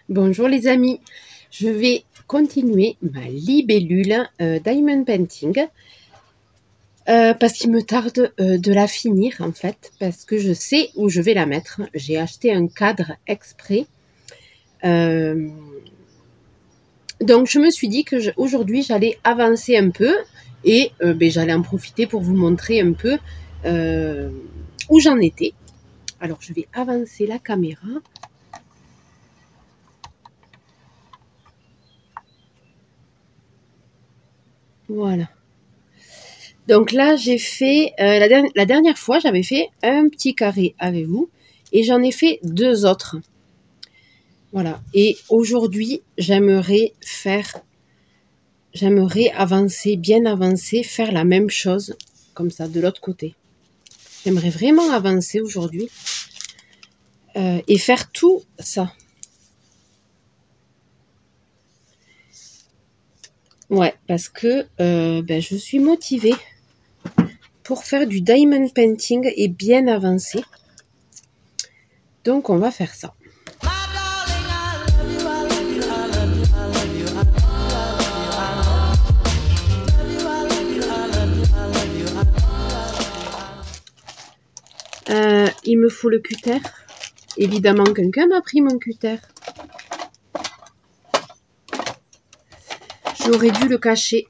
Bonjour les amis, je vais continuer ma libellule Diamond Painting parce qu'il me tarde de la finir en fait, parce que je sais où je vais la mettre. J'ai acheté un cadre exprès. Donc je me suis dit que aujourd'hui j'allais avancer un peu et j'allais en profiter pour vous montrer un peu où j'en étais. Alors je vais avancer la caméra. Voilà. Donc là, j'ai fait, la dernière fois, j'avais fait un petit carré avec vous et j'en ai fait deux autres. Voilà. Et aujourd'hui, j'aimerais avancer, bien avancer, faire la même chose, comme ça, de l'autre côté. J'aimerais vraiment avancer aujourd'hui et faire tout ça. Ouais, parce que je suis motivée pour faire du diamond painting et bien avancer. Donc, on va faire ça. Il me faut le cutter. Évidemment, quelqu'un m'a pris mon cutter. J'aurais dû le cacher.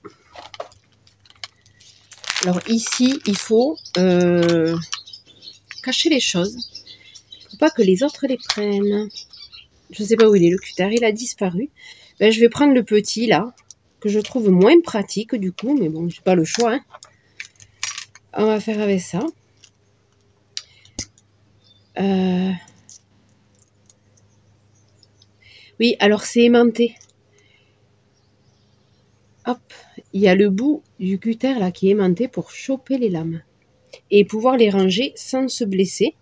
Alors ici, il faut cacher les choses. Il ne faut pas que les autres les prennent. Je ne sais pas où il est, le cutter. Il a disparu. Ben, je vais prendre le petit, là, que je trouve moins pratique, du coup. Mais bon, j'ai pas le choix. Hein. On va faire avec ça. Oui, alors c'est aimanté. Hop, il y a le bout du cutter là qui est aimanté pour choper les lames et pouvoir les ranger sans se blesser.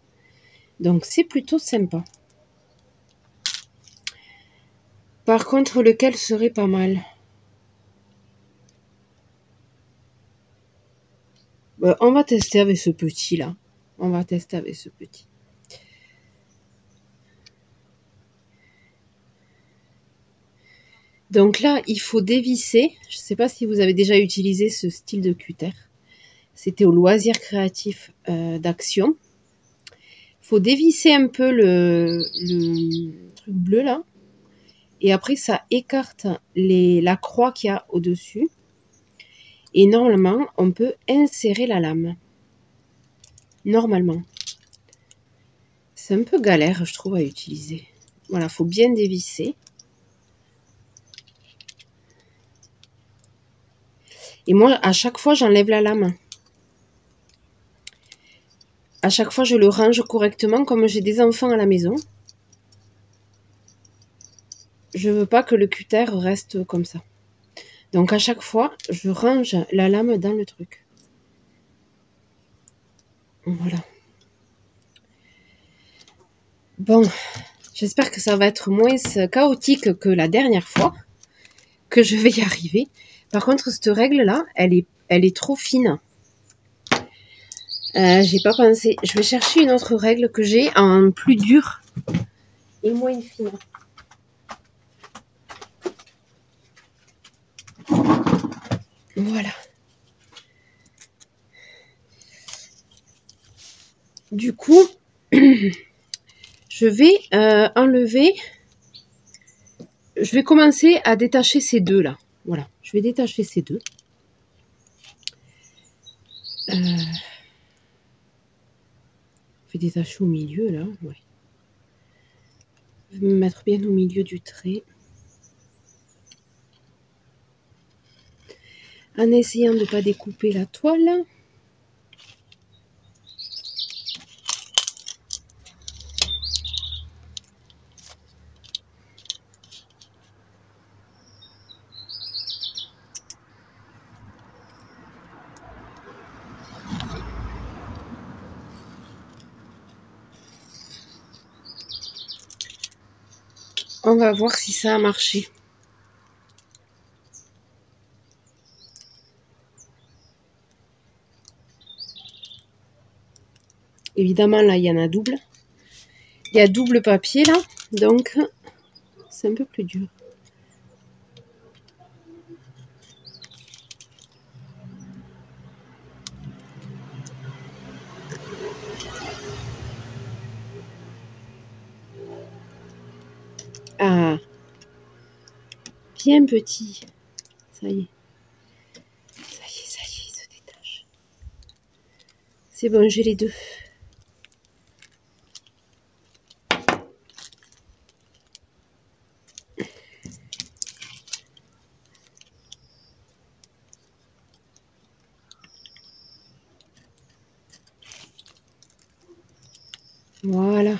Donc c'est plutôt sympa. Par contre, lequel serait pas mal? On va tester avec ce petit là. On va tester avec ce petit. Donc là, il faut dévisser. Je ne sais pas si vous avez déjà utilisé ce style de cutter. C'était au loisir créatif d'Action. Il faut dévisser un peu le truc bleu là. Et après, ça écarte la croix qu'il y a au-dessus. Et normalement, on peut insérer la lame. Normalement. C'est un peu galère, je trouve, à utiliser. Voilà, il faut bien dévisser. Et moi, à chaque fois, j'enlève la lame. À chaque fois, je le range correctement, comme j'ai des enfants à la maison. Je veux pas que le cutter reste comme ça. Donc, à chaque fois, je range la lame dans le truc. Voilà. Bon, j'espère que ça va être moins chaotique que la dernière fois, que je vais y arriver. Par contre, cette règle-là, elle est trop fine. J'ai pas pensé. Je vais chercher une autre règle que j'ai en plus dur et moins fine. Voilà. Du coup, je vais enlever. Je vais commencer à détacher ces deux là. Voilà, je vais détacher ces deux. Je vais détacher au milieu là. Ouais. Je vais me mettre bien au milieu du trait. En essayant de ne pas découper la toile. On va voir si ça a marché. Évidemment, là, il y en a double. Il y a double papier, là. Donc, c'est un peu plus dur. Ah, bien petit. Ça y est. Ça y est, il se détache. C'est bon, j'ai les deux. Voilà.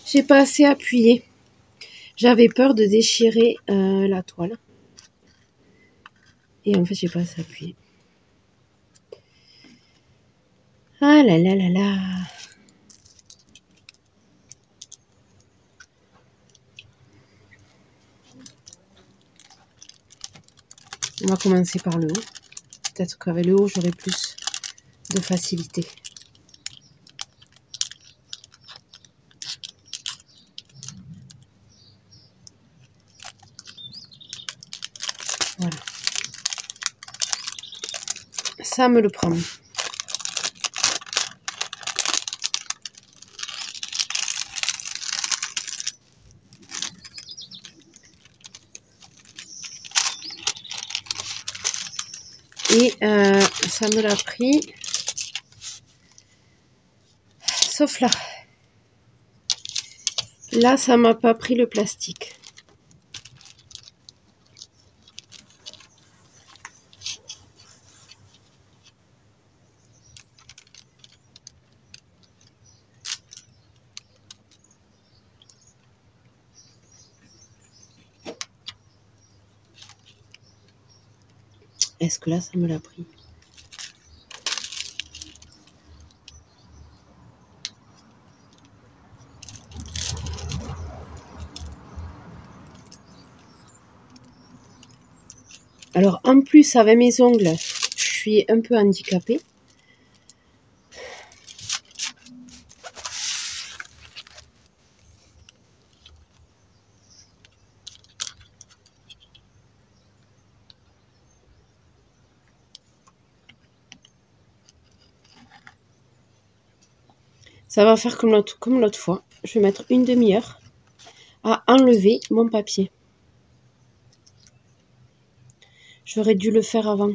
J'ai pas assez appuyé. J'avais peur de déchirer la toile. Et en fait, j'ai pas assez appuyé. Ah là là là là. On va commencer par le haut. Peut-être qu'avec le haut, j'aurai plus de facilité. Voilà. Ça me le prend. Et ça me l'a pris. Sauf là. Là, ça m'a pas pris le plastique. Est-ce que là, ça me l'a pris? Alors, en plus, avec mes ongles, je suis un peu handicapée. Ça va faire comme l'autre fois. Je vais mettre une demi-heure à enlever mon papier. J'aurais dû le faire avant.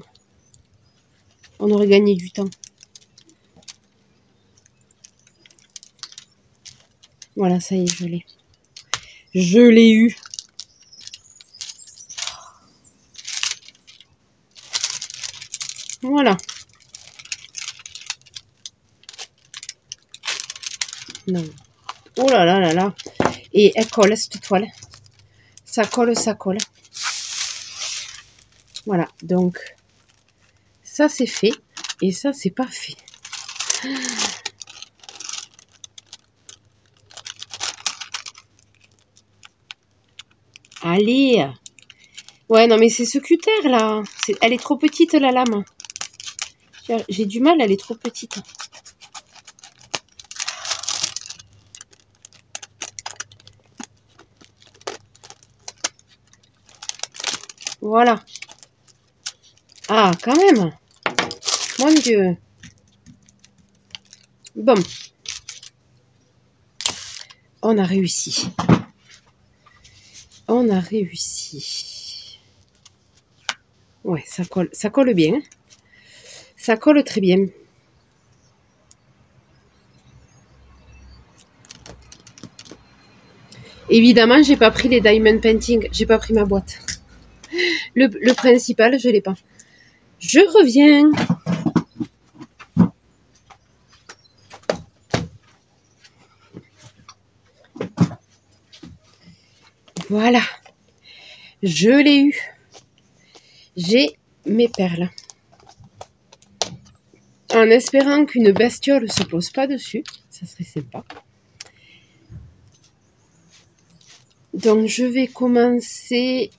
On aurait gagné du temps. Voilà, ça y est, je l'ai. Je l'ai eu. Voilà. Non. Oh là là là là. Et elle colle, cette toile. Ça colle, ça colle. Voilà, donc ça c'est fait. Et ça c'est pas fait. Allez. Ouais, non mais c'est ce cutter là. Elle est trop petite la lame. J'ai du mal, elle est trop petite. Voilà. Ah, quand même. Mon Dieu. Bon. On a réussi. On a réussi. Ouais, ça colle bien. Ça colle très bien. Évidemment, j'ai pas pris les diamond painting. J'ai pas pris ma boîte. Le principal, je l'ai pas. Je reviens. Voilà. Je l'ai eu. J'ai mes perles. En espérant qu'une bestiole ne se pose pas dessus. Ça serait sympa. Donc, je vais commencer...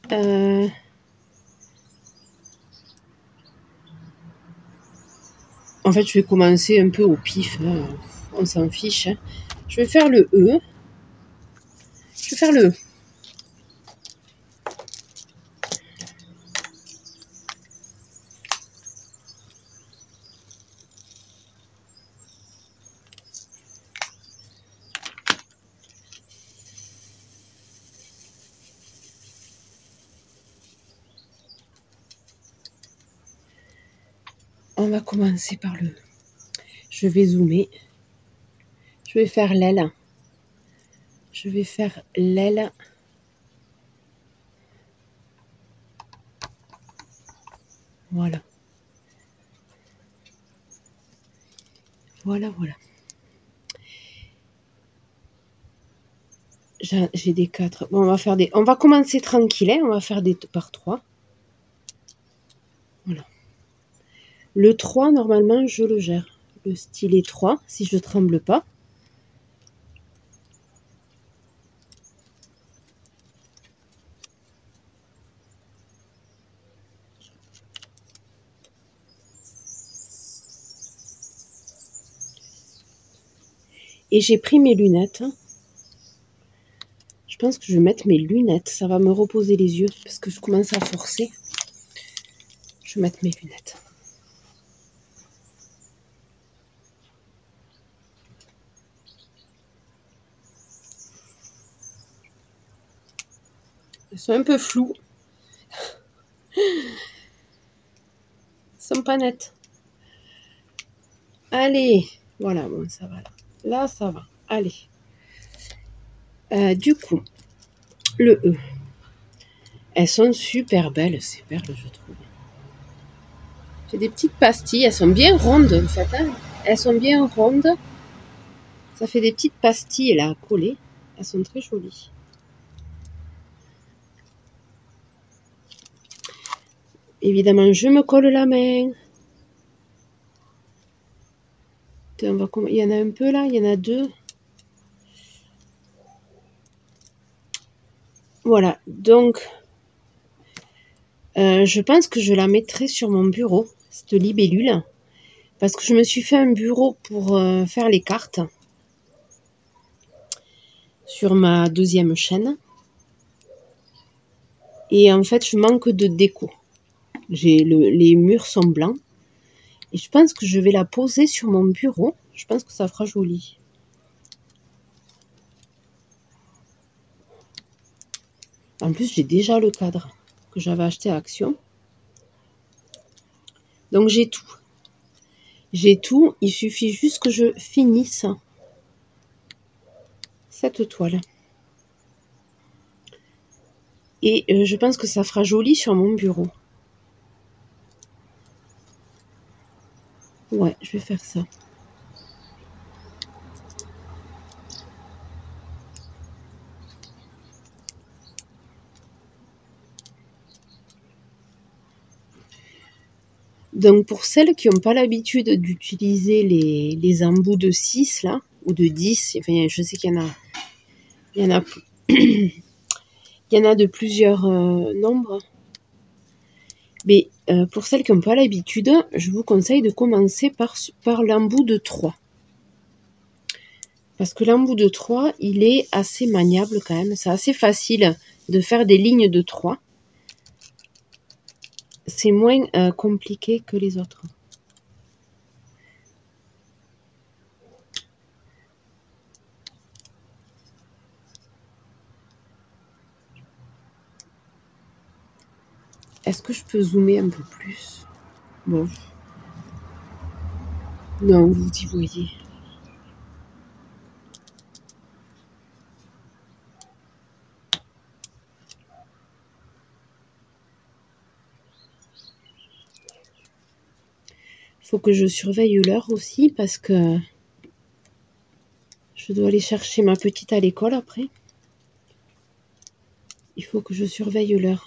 En fait, je vais commencer un peu au pif, hein. On s'en fiche. Hein. Je vais faire le E. Je vais faire le E. On va commencer par le E. Je vais zoomer. Je vais faire l'aile. Je vais faire l'aile. Voilà. Voilà, voilà. J'ai des 4. Bon, on va commencer tranquille, hein. On va faire des par 3. Voilà. Le 3, normalement, je le gère. Le stylet 3, si je ne tremble pas. Et j'ai pris mes lunettes. Je pense que je vais mettre mes lunettes. Ça va me reposer les yeux parce que je commence à forcer. Je vais mettre mes lunettes. Elles sont un peu floues. Elles sont pas nettes. Allez. Voilà, bon, ça va là. Là, ça va. Allez. Du coup, le E. Elles sont super belles, ces perles, je trouve. J'ai des petites pastilles. Elles sont bien rondes, en fait. Hein. Elles sont bien rondes. Ça fait des petites pastilles, là, à coller. Elles sont très jolies. Évidemment, je me colle la main. Il y en a un peu là, il y en a 2. Voilà, donc je pense que je la mettrai sur mon bureau, cette libellule, parce que je me suis fait un bureau pour faire les cartes sur ma 2e chaîne. Et en fait, je manque de déco. Les murs sont blancs. Et je pense que je vais la poser sur mon bureau. Je pense que ça fera joli. En plus, j'ai déjà le cadre que j'avais acheté à Action. Donc j'ai tout. J'ai tout. Il suffit juste que je finisse cette toile. Et je pense que ça fera joli sur mon bureau. Ouais, je vais faire ça. Donc pour celles qui n'ont pas l'habitude d'utiliser les embouts de 6 là, ou de 10, enfin je sais qu'il y en a il y en a de plusieurs nombres. Mais pour celles qui n'ont pas l'habitude, je vous conseille de commencer par l'embout de 3. Parce que l'embout de 3, il est assez maniable quand même. C'est assez facile de faire des lignes de 3. C'est moins compliqué que les autres. Est-ce que je peux zoomer un peu plus? Bon. Non, vous y voyez. Faut que je surveille l'heure aussi parce que je dois aller chercher ma petite à l'école après. Il faut que je surveille l'heure.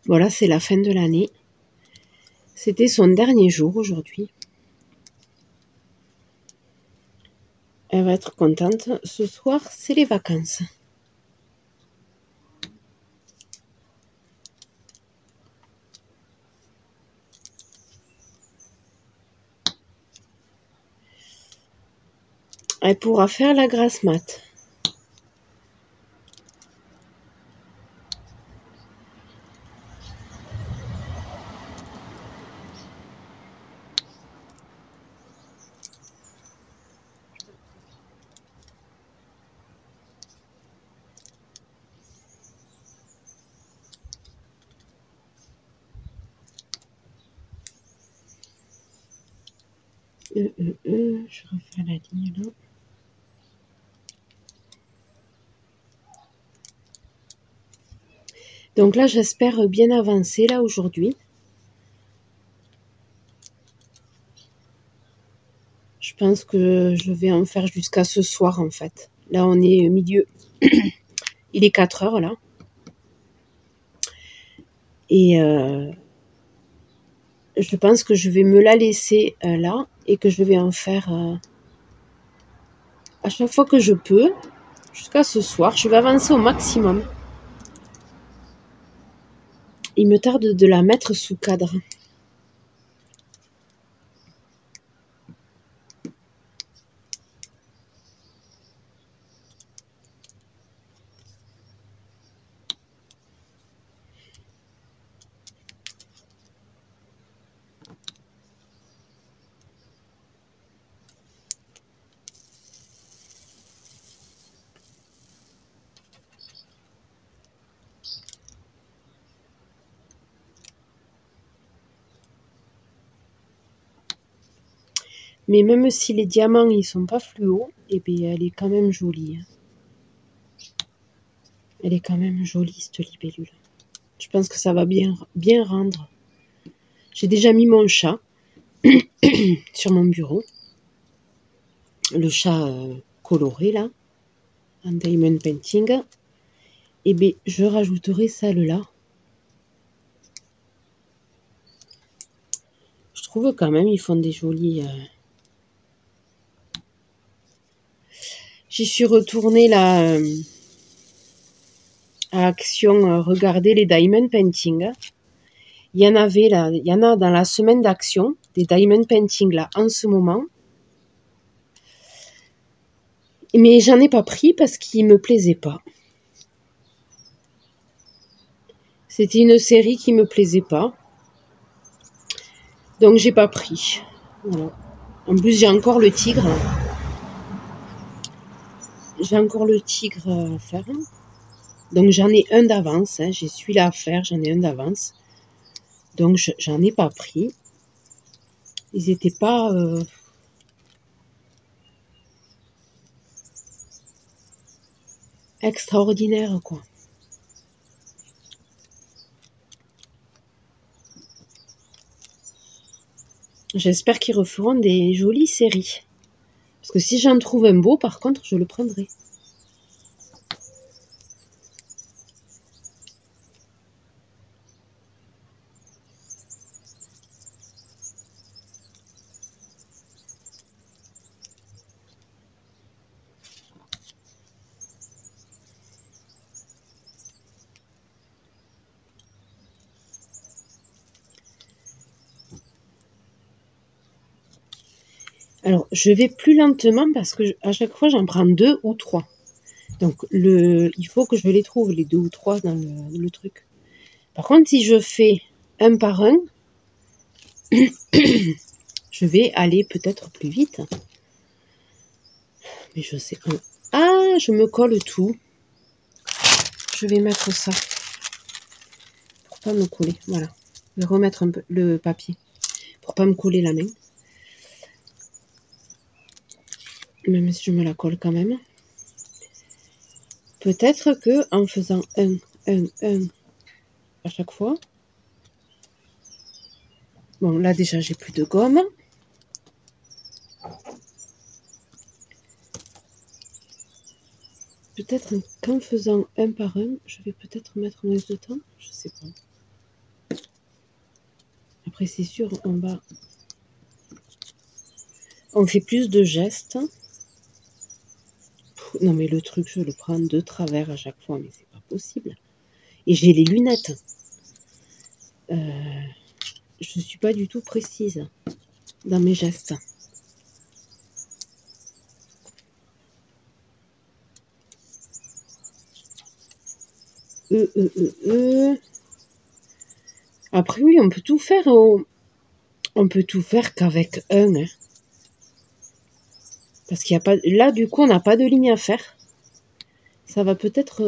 Voilà, c'est la fin de l'année. C'était son dernier jour aujourd'hui. Elle va être contente. Ce soir, c'est les vacances. Elle pourra faire la grasse mat. Je refais la ligne là. Donc là, j'espère bien avancer là aujourd'hui. Je pense que je vais en faire jusqu'à ce soir en fait. Là, on est au milieu. Il est 4 heures là. Et je pense que je vais me la laisser là et que je vais en faire à chaque fois que je peux. Jusqu'à ce soir, je vais avancer au maximum. Il me tarde de la mettre sous cadre. Mais même si les diamants ils sont pas fluo, et bien elle est quand même jolie. Elle est quand même jolie cette libellule. Je pense que ça va bien rendre. J'ai déjà mis mon chat sur mon bureau. Le chat coloré là, en diamond painting. Et bien je rajouterai celle-là. Je trouve quand même ils font des jolis. J'y suis retournée là à Action regarder les diamond painting. Il y en avait là, il y en a dans la semaine d'Action, des diamond painting là en ce moment. Mais j'en ai pas pris parce qu'il me plaisait pas. C'était une série qui me plaisait pas. Donc j'ai pas pris. Voilà. En plus j'ai encore le tigre. J'ai encore le tigre à faire. Donc j'en ai un d'avance. J'ai celui-là à faire, j'en ai un d'avance. Donc j'en ai pas pris. Ils étaient pas... extraordinaires quoi. J'espère qu'ils referont des jolies séries. Parce que si j'en trouve un beau, par contre, je le prendrai. Alors, je vais plus lentement parce que à chaque fois, j'en prends 2 ou 3. Donc, il faut que je les trouve, les 2 ou 3 dans le truc. Par contre, si je fais un par un, je vais aller peut-être plus vite. Mais je sais pas. Ah, je me colle tout. Je vais mettre ça. Pour pas me coller. Voilà. Je vais remettre un peu le papier. Pour pas me coller la main. Même si je me la colle quand même. Peut-être que en faisant un à chaque fois. Bon, là déjà j'ai plus de gomme. Peut-être qu'en faisant un par un, je vais peut-être mettre moins de temps. Je sais pas. Après c'est sûr, on fait plus de gestes. Non mais le truc, je le prends de travers à chaque fois, mais c'est pas possible. Et j'ai les lunettes. Je suis pas du tout précise dans mes gestes. Après oui, on peut tout faire. On peut tout faire qu'avec un. Hein. Parce qu'il n'y a pas. Là, du coup, on n'a pas de ligne à faire. Ça va peut-être.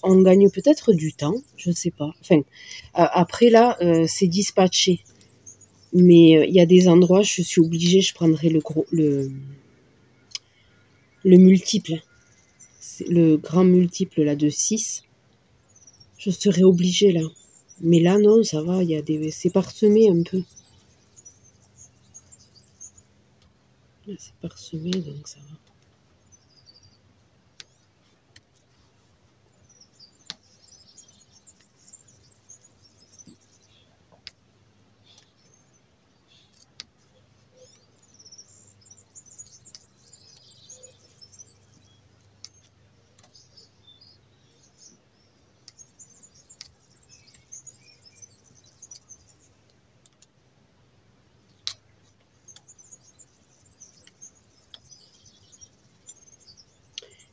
On gagne peut-être du temps. Je sais pas. Enfin, après là, c'est dispatché. Mais il y a des endroits, je suis obligée, je prendrai le multiple. Le grand multiple là de 6. Je serais obligée là. Mais là, non, ça va. C'est parsemé un peu. Là, c'est parsemé, donc ça va.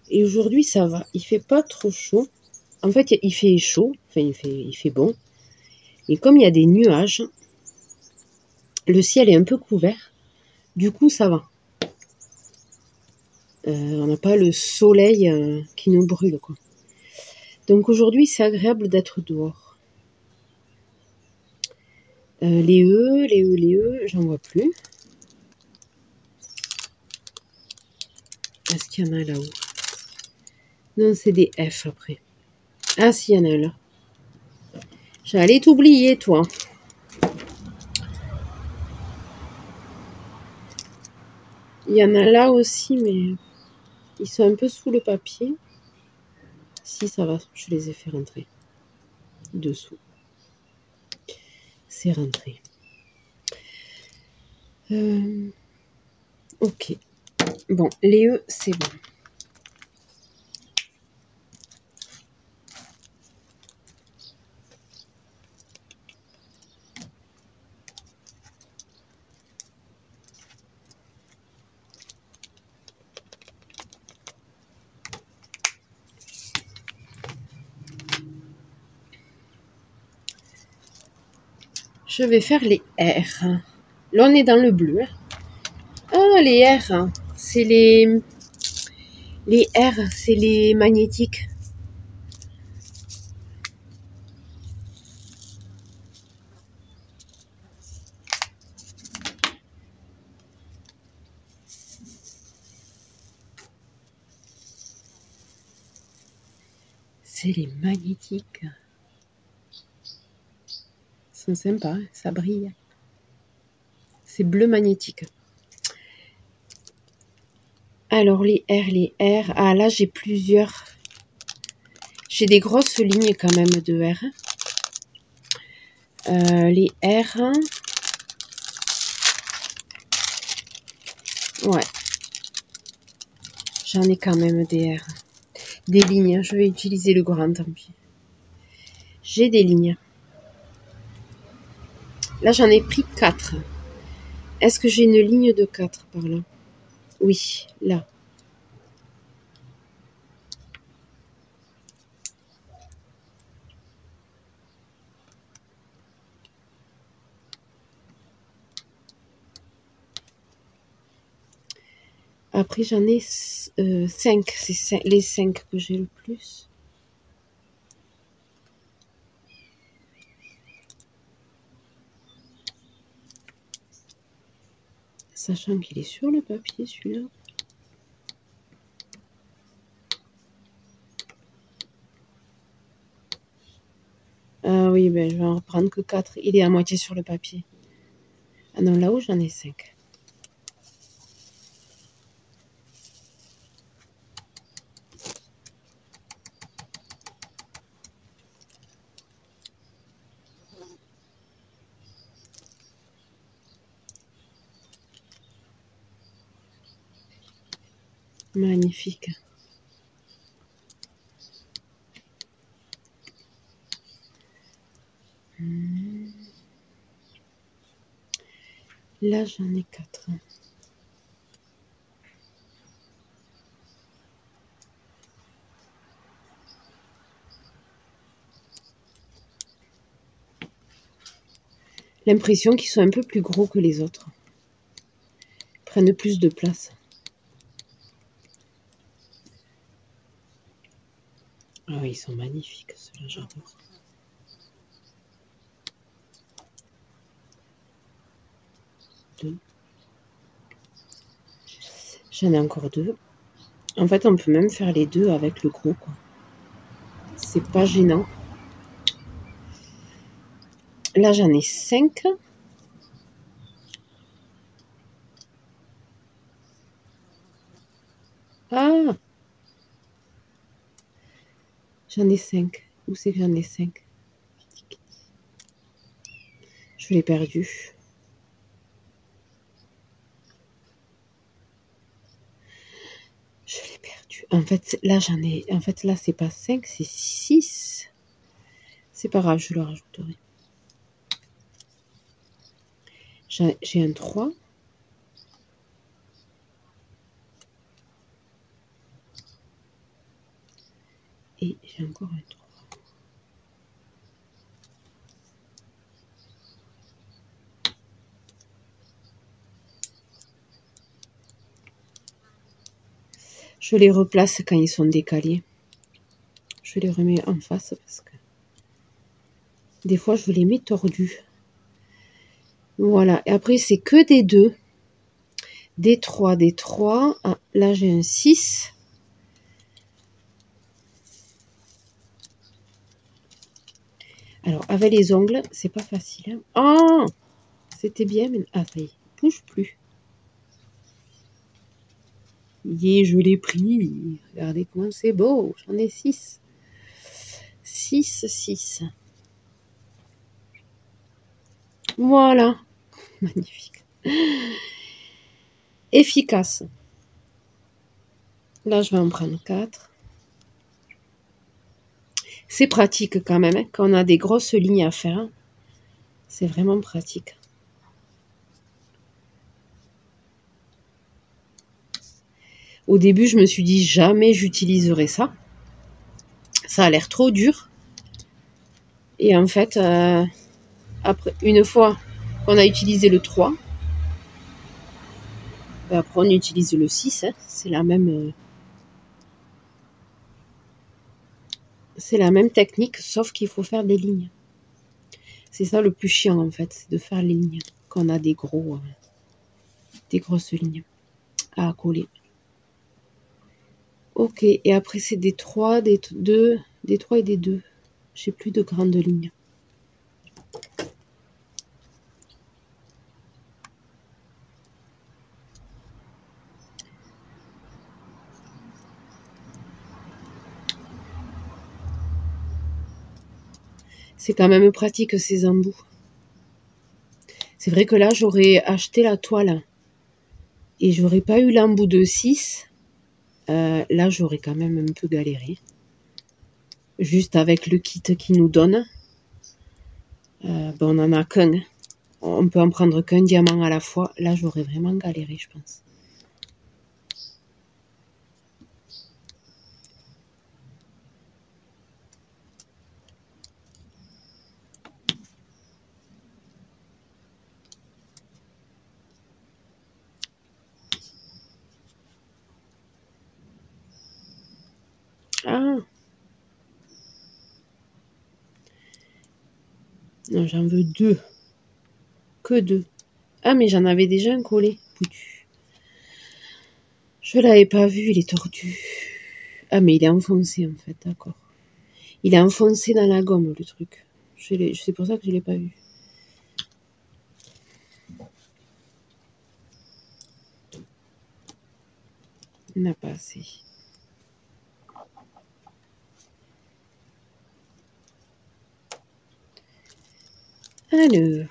Et aujourd'hui, ça va. Il fait pas trop chaud. En fait, il fait chaud. Enfin, il fait bon. Et comme il y a des nuages, le ciel est un peu couvert. Du coup, ça va. On n'a pas le soleil qui nous brûle, quoi. Donc aujourd'hui, c'est agréable d'être dehors. Les E, j'en vois plus. Est-ce qu'il y en a là-haut? Non, c'est des F après. Ah, si, il y en a là. J'allais t'oublier, toi. Il y en a là aussi, mais ils sont un peu sous le papier. Si, ça va, je les ai fait rentrer. Dessous. C'est rentré. Ok. Bon, les E, c'est bon. Je vais faire les R. Là, on est dans le bleu. Ah, les R, c'est les R, c'est les magnétiques. C'est les magnétiques. Ils sont sympas, hein, ça brille. C'est bleu magnétique. Alors, les R. Ah, là, j'ai plusieurs. J'ai des grosses lignes quand même de R. Les R. Ouais. J'en ai quand même des R. Des lignes. Je vais utiliser le grand, tant pis. J'ai des lignes. Là, j'en ai pris 4. Est-ce que j'ai une ligne de 4 par là? Oui, là. Après, j'en ai 5. C'est les 5 que j'ai le plus. Sachant qu'il est sur le papier, celui-là. Ah oui, ben, je vais en reprendre que 4. Il est à moitié sur le papier. Ah non, là-haut, j'en ai 5. Magnifique. Là, j'en ai 4. L'impression qu'ils sont un peu plus gros que les autres. Ils prennent plus de place. Ah oui, ils sont magnifiques, ceux-là, j'adore. Deux. J'en ai encore 2. En fait, on peut même faire les 2 avec le gros, quoi. C'est pas gênant. Là, j'en ai 5. Ah! J'en ai 5. Où c'est que j'en ai 5? Je l'ai perdu. Je l'ai perdu. En fait, là, j'en ai... En fait, là, c'est pas 5, c'est 6. C'est pas grave, je le rajouterai. J'ai un 3. Et j'ai encore un 3. Je les replace quand ils sont décalés. Je les remets en face parce que des fois, je les mets tordus. Voilà. Et après, c'est que des 2. Des 3, des 3. Ah, là, j'ai un 6. Alors, avec les ongles, c'est pas facile. Hein. Oh! C'était bien, mais... Ah, ça y est. Bouge plus. Yeah, je l'ai pris. Regardez comment c'est beau. J'en ai 6. 6, 6. Voilà. Magnifique. Efficace. Là, je vais en prendre 4. C'est pratique quand même, hein, quand on a des grosses lignes à faire. C'est vraiment pratique. Au début, je me suis dit jamais j'utiliserai ça. Ça a l'air trop dur. Et en fait, après, une fois qu'on a utilisé le 3, ben après on utilise le 6. Hein, c'est la même technique, sauf qu'il faut faire des lignes. C'est ça le plus chiant en fait, c'est de faire les lignes. Quand on a des grosses lignes à coller. Ok, et après c'est des 3, des 2, des 3 et des 2. J'ai plus de grandes lignes. C'est quand même pratique ces embouts. C'est vrai que là j'aurais acheté la toile et j'aurais pas eu l'embout de 6. Là j'aurais quand même un peu galéré. Juste avec le kit qu'ils nous donne. Ben on n'en a qu'un. On peut en prendre qu'un diamant à la fois. Là j'aurais vraiment galéré, je pense. Ah! Non, j'en veux 2. Que 2. Ah, mais j'en avais déjà un collé. Foutu. Je l'avais pas vu, il est tordu. Ah, mais il est enfoncé en fait, d'accord. Il est enfoncé dans la gomme, le truc. C'est pour ça que je l'ai pas vu. Il n'a pas assez. Alors,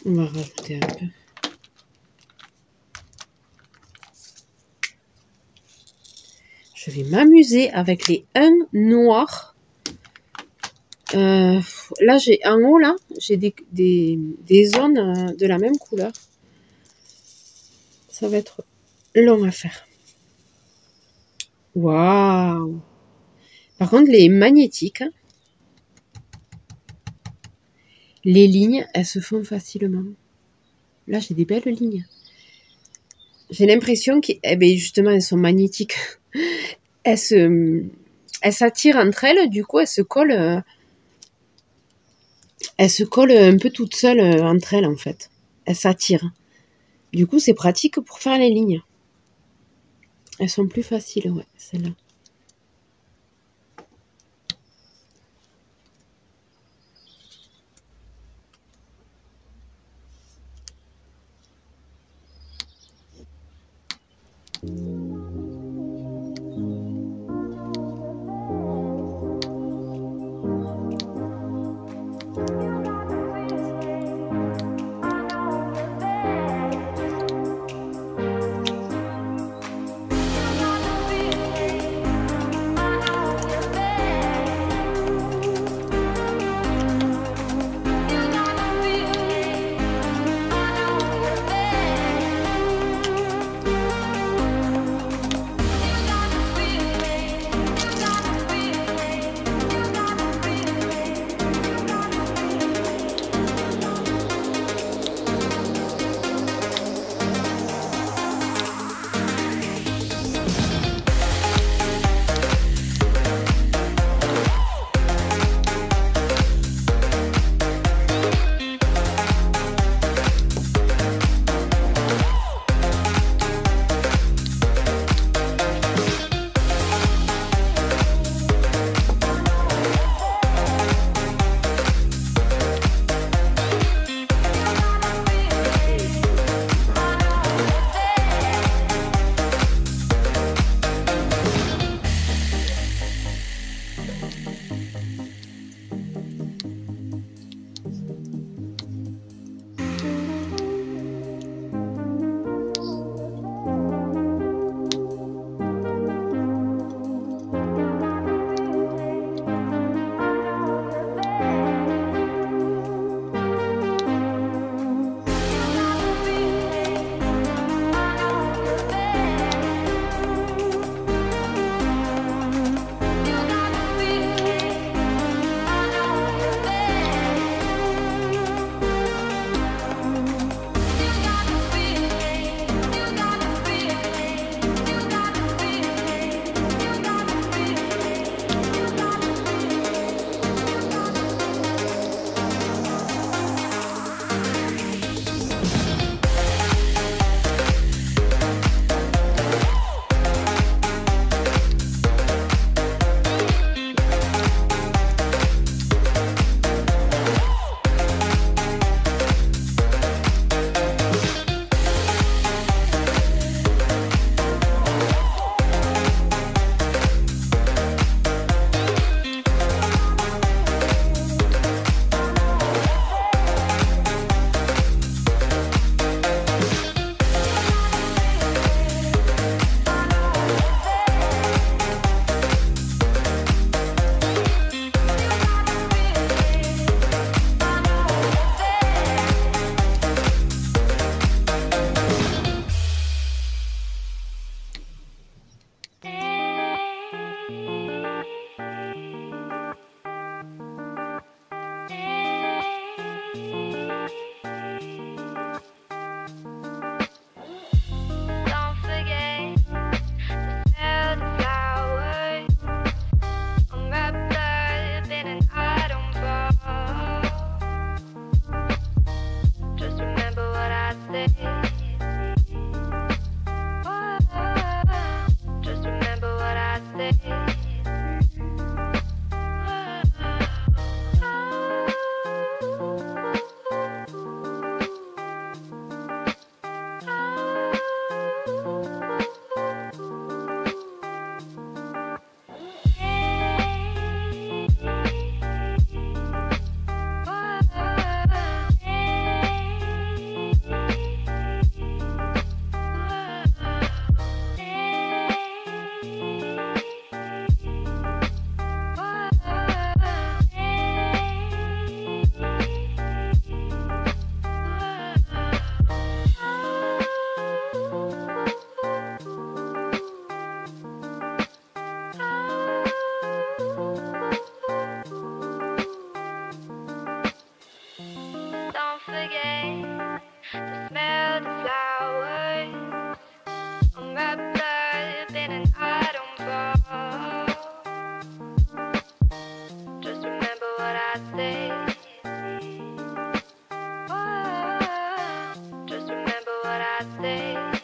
on va rajouter un peu. Je vais m'amuser avec les 1 noirs. Là, j'ai en haut, là, j'ai des zones de la même couleur. Ça va être long à faire. Waouh! Par contre, les magnétiques, les lignes, elles se font facilement. Là, j'ai des belles lignes. J'ai l'impression que, eh ben, justement, elles sont magnétiques. Elles s'attirent entre elles, du coup, elles se collent un peu toutes seules entre elles, en fait. Elles s'attirent. Du coup, c'est pratique pour faire les lignes. Elles sont plus faciles, ouais, celles-là. rain, to smell the flowers on my blood in an autumn ball. Just remember what I said. Oh, just remember what I said.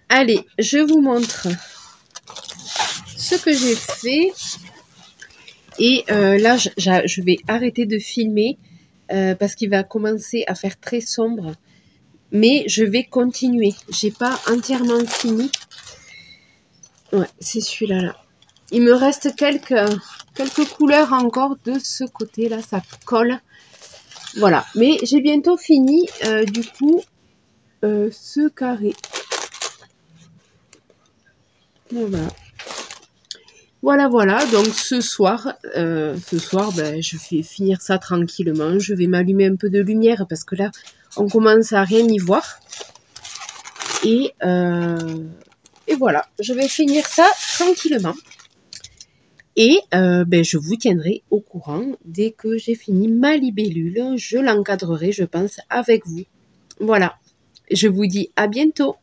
Allez, je vous montre ce que j'ai fait. Et là, je vais arrêter de filmer parce qu'il va commencer à faire très sombre. Mais je vais continuer. J'ai pas entièrement fini. Ouais, c'est celui-là là. Il me reste quelques couleurs encore de ce côté-là. Ça colle. Voilà. Mais j'ai bientôt fini du coup ce carré. Voilà. Voilà. Donc ce soir, ben, je vais finir ça tranquillement. Je vais m'allumer un peu de lumière parce que là, on commence à rien y voir. Et voilà, je vais finir ça tranquillement. Et ben, je vous tiendrai au courant dès que j'ai fini ma libellule. Je l'encadrerai, je pense, avec vous. Voilà. Je vous dis à bientôt.